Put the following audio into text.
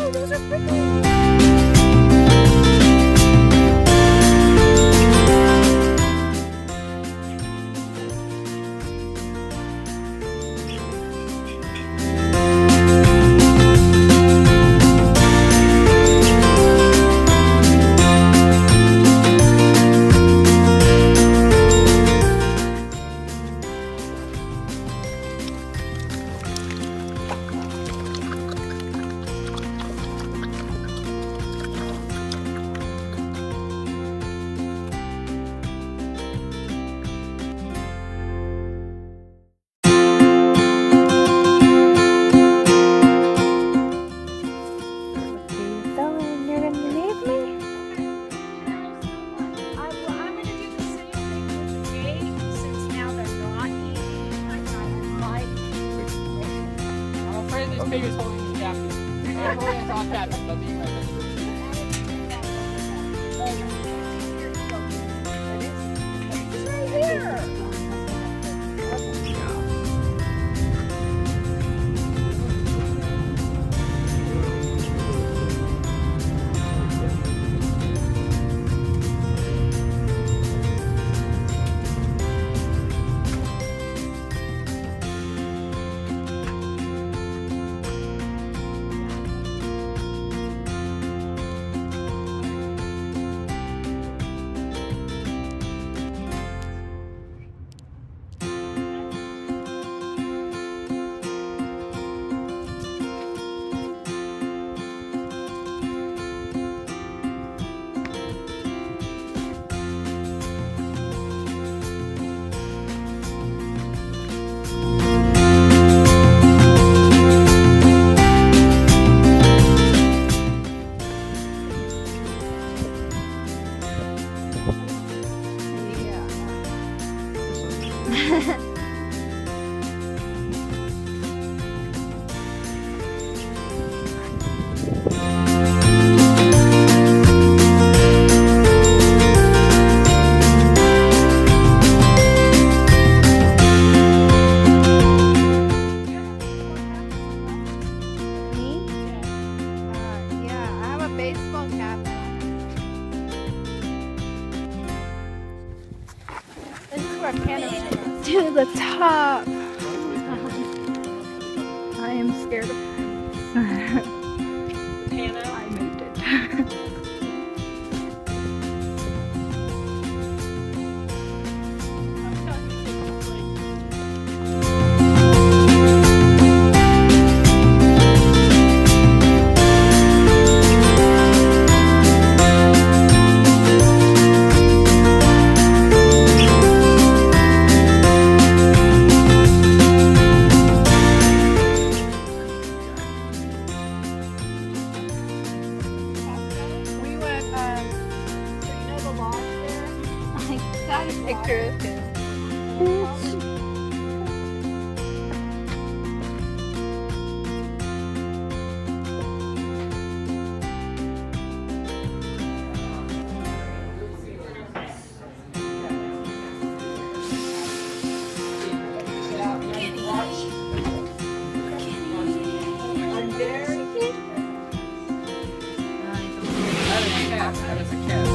Oh, those are prickles. Baby's holding the captain. They're holding us all captain. They'll be right there. It's right here. Baseball cap. This is where Canada is. To the top. I am scared of heights. Hannah. I made it. Got a picture of him. That is a cat.